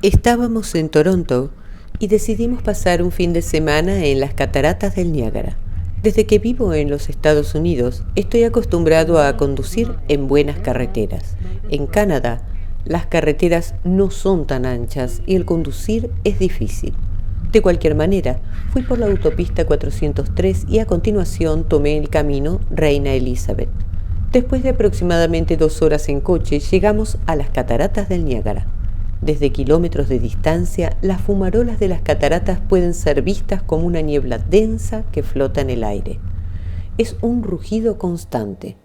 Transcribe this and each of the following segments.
Estábamos en Toronto y decidimos pasar un fin de semana en las cataratas del Niágara. Desde que vivo en los Estados Unidos, estoy acostumbrado a conducir en buenas carreteras. En Canadá, las carreteras no son tan anchas y el conducir es difícil. De cualquier manera, fui por la autopista 403 y a continuación tomé el camino Reina Elizabeth. Después de aproximadamente 2 horas en coche, llegamos a las cataratas del Niágara. Desde kilómetros de distancia, las fumarolas de las cataratas pueden ser vistas como una niebla densa que flota en el aire. Es un rugido constante.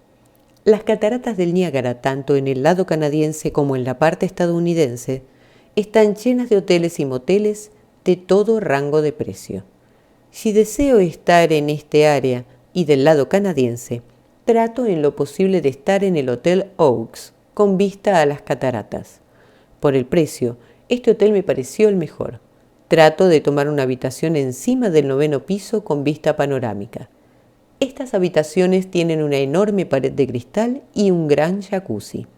Las cataratas del Niágara, tanto en el lado canadiense como en la parte estadounidense, están llenas de hoteles y moteles de todo rango de precio. Si deseo estar en este área y del lado canadiense, trato en lo posible de estar en el Hotel Oaks, con vista a las cataratas. Por el precio, este hotel me pareció el mejor. Trato de tomar una habitación encima del 9º piso con vista panorámica. Estas habitaciones tienen una enorme pared de cristal y un gran jacuzzi.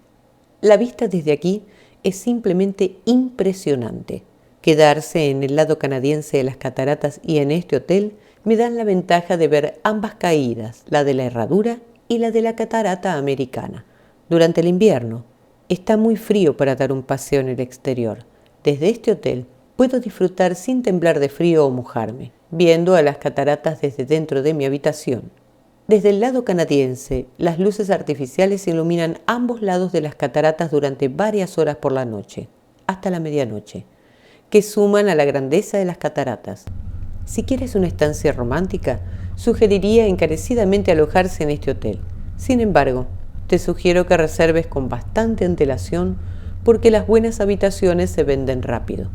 La vista desde aquí es simplemente impresionante. Quedarse en el lado canadiense de las cataratas y en este hotel me dan la ventaja de ver ambas caídas, la de la Herradura y la de la catarata americana. Durante el invierno, está muy frío para dar un paseo en el exterior. Desde este hotel puedo disfrutar sin temblar de frío o mojarme, viendo a las cataratas desde dentro de mi habitación. Desde el lado canadiense, las luces artificiales iluminan ambos lados de las cataratas durante varias horas por la noche, hasta la medianoche, que suman a la grandeza de las cataratas. Si quieres una estancia romántica, sugeriría encarecidamente alojarse en este hotel. Sin embargo, te sugiero que reserves con bastante antelación porque las buenas habitaciones se venden rápido.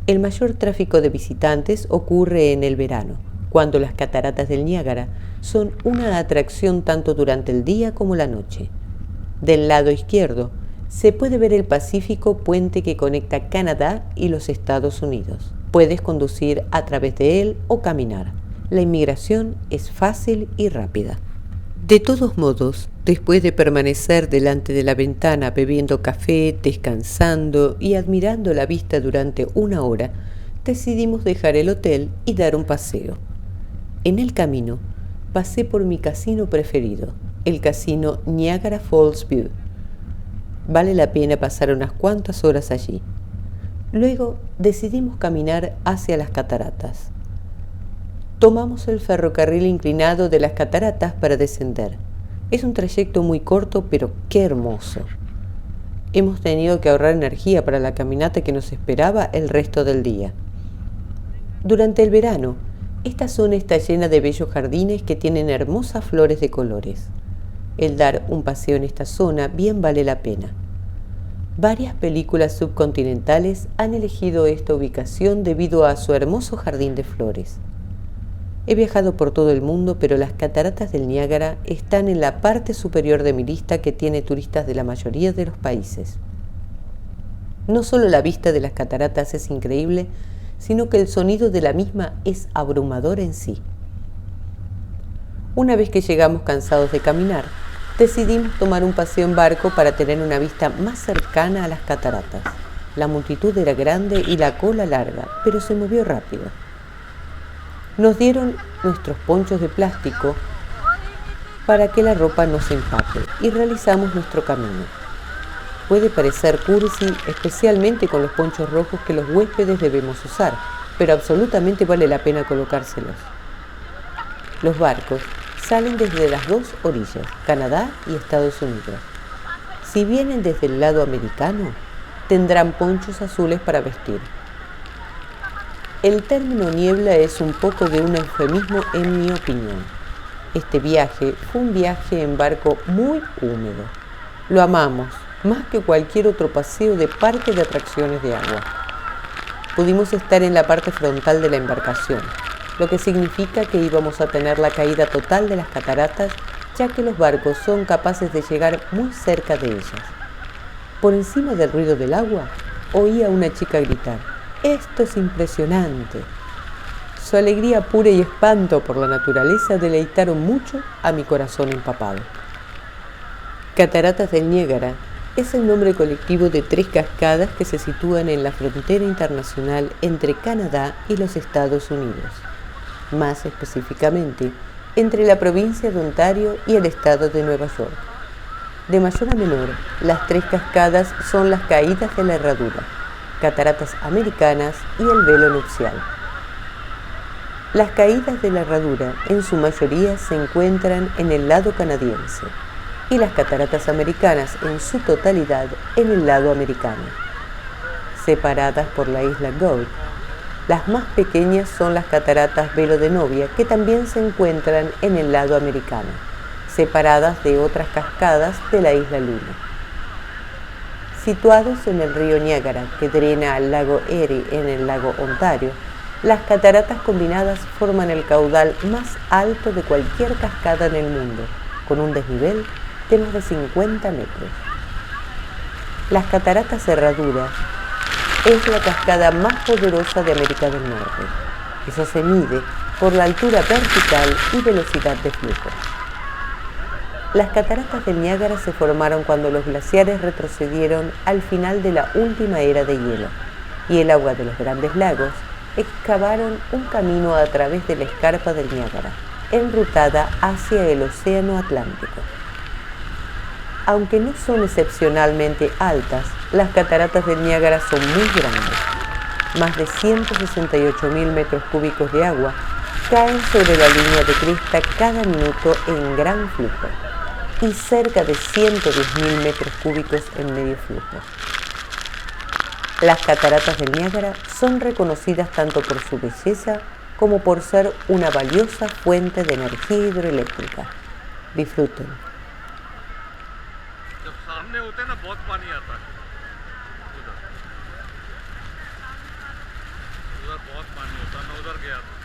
El mayor tráfico de visitantes ocurre en el verano, cuando las cataratas del Niágara son una atracción tanto durante el día como la noche. Del lado izquierdo se puede ver el Pacífico, puente que conecta Canadá y los Estados Unidos. Puedes conducir a través de él o caminar. La inmigración es fácil y rápida. De todos modos, después de permanecer delante de la ventana bebiendo café, descansando y admirando la vista durante 1 hora, decidimos dejar el hotel y dar un paseo. En el camino, pasé por mi casino preferido, el casino Niagara Falls View. Vale la pena pasar unas cuantas horas allí. Luego decidimos caminar hacia las cataratas. Tomamos el ferrocarril inclinado de las cataratas para descender. Es un trayecto muy corto, pero qué hermoso. Hemos tenido que ahorrar energía para la caminata que nos esperaba el resto del día. Durante el verano, esta zona está llena de bellos jardines que tienen hermosas flores de colores. El dar un paseo en esta zona bien vale la pena. Varias películas subcontinentales han elegido esta ubicación debido a su hermoso jardín de flores. He viajado por todo el mundo, pero las cataratas del Niágara están en la parte superior de mi lista que tiene turistas de la mayoría de los países. No solo la vista de las cataratas es increíble, sino que el sonido de la misma es abrumador en sí. Una vez que llegamos cansados de caminar, decidimos tomar un paseo en barco para tener una vista más cercana a las cataratas. La multitud era grande y la cola larga, pero se movió rápido. Nos dieron nuestros ponchos de plástico para que la ropa no se empape y realizamos nuestro camino. Puede parecer cursi, especialmente con los ponchos rojos que los huéspedes debemos usar, pero absolutamente vale la pena colocárselos. Los barcos salen desde las 2 orillas, Canadá y Estados Unidos. Si vienen desde el lado americano, tendrán ponchos azules para vestir. El término niebla es un poco de un eufemismo en mi opinión. Este viaje fue un viaje en barco muy húmedo. Lo amamos, más que cualquier otro paseo de parque de atracciones de agua. Pudimos estar en la parte frontal de la embarcación, lo que significa que íbamos a tener la caída total de las cataratas, ya que los barcos son capaces de llegar muy cerca de ellas. Por encima del ruido del agua, oí a una chica gritar: «¡Esto es impresionante!». Su alegría pura y espanto por la naturaleza deleitaron mucho a mi corazón empapado. Cataratas del Niágara es el nombre colectivo de 3 cascadas que se sitúan en la frontera internacional entre Canadá y los Estados Unidos, más específicamente entre la provincia de Ontario y el estado de Nueva York. De mayor a menor, las 3 cascadas son las Caídas de la Herradura, Cataratas Americanas y el Velo Nupcial. Las Caídas de la Herradura en su mayoría se encuentran en el lado canadiense y las Cataratas Americanas en su totalidad en el lado americano. Separadas por la isla Gould, las más pequeñas son las Cataratas Velo de Novia, que también se encuentran en el lado americano, separadas de otras cascadas de la isla Luna. Situados en el río Niágara, que drena al lago Erie en el lago Ontario, las cataratas combinadas forman el caudal más alto de cualquier cascada en el mundo, con un desnivel de más de 50 metros. Las Cataratas Herradura es la cascada más poderosa de América del Norte. Eso se mide por la altura vertical y velocidad de flujo. Las cataratas del Niágara se formaron cuando los glaciares retrocedieron al final de la última era de hielo y el agua de los grandes lagos excavaron un camino a través de la escarpa del Niágara, enrutada hacia el Océano Atlántico. Aunque no son excepcionalmente altas, las cataratas del Niágara son muy grandes. Más de 168.000 metros cúbicos de agua caen sobre la línea de cresta cada minuto en gran flujo y cerca de 110.000 metros cúbicos en medio flujo. Las cataratas del Niágara son reconocidas tanto por su belleza como por ser una valiosa fuente de energía hidroeléctrica. Disfruten. जब सामने होते हैं ना बहुत पानी आता है उधर उधर बहुत पानी होता है मैं उधर गया था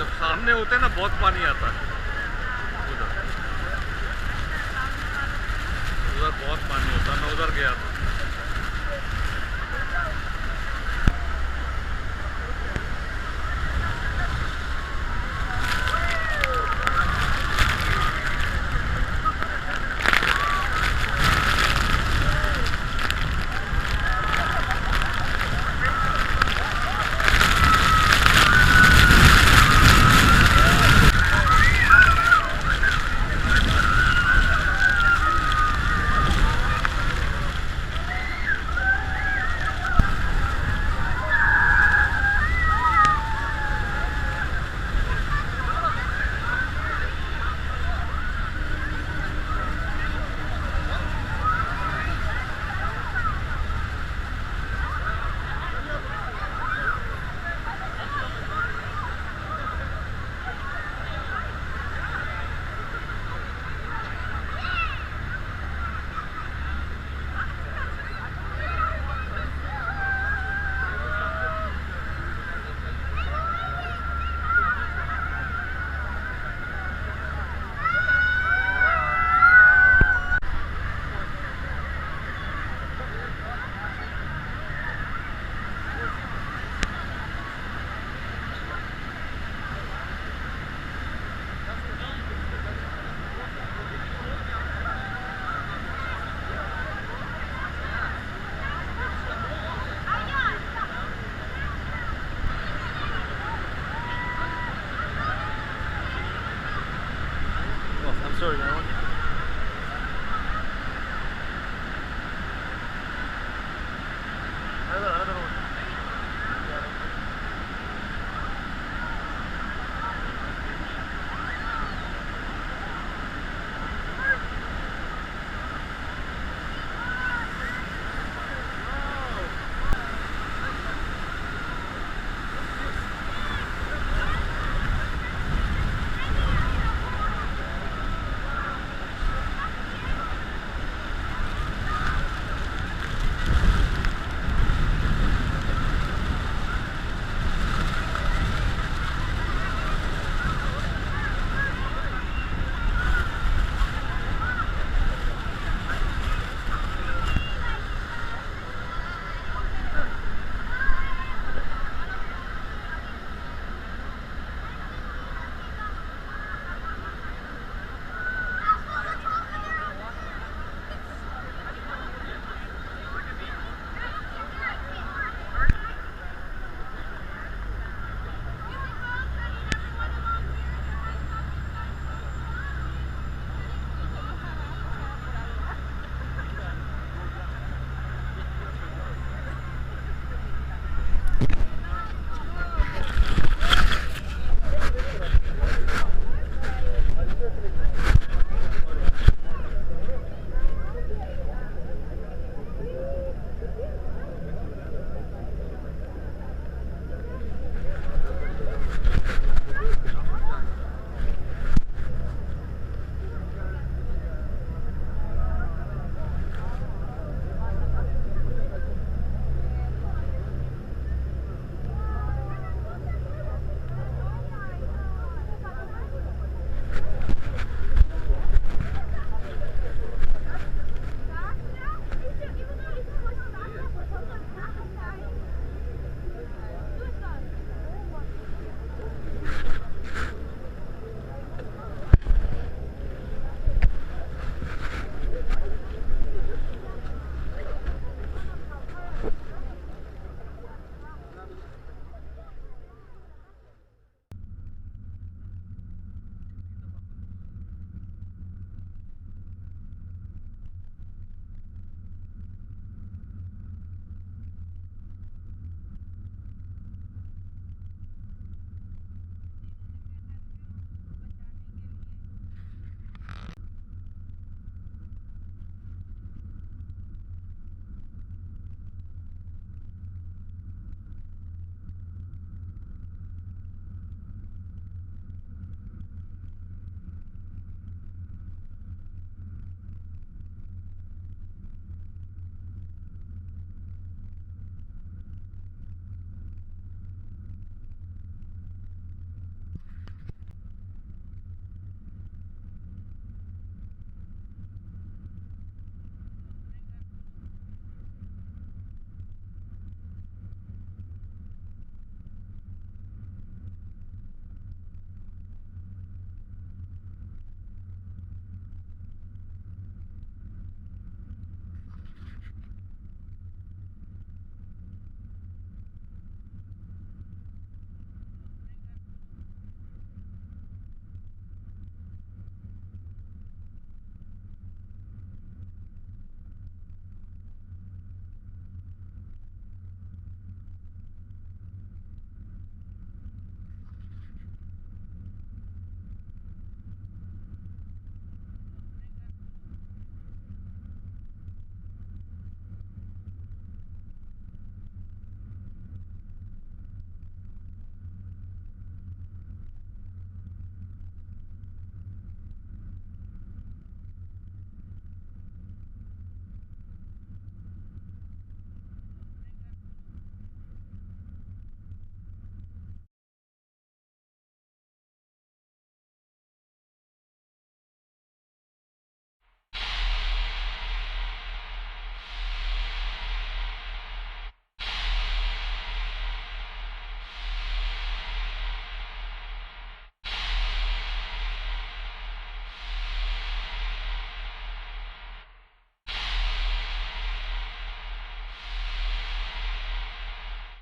जब सामने होते हैं ना बहुत पानी आता है उधर उधर बहुत पानी होता है मैं उधर गया था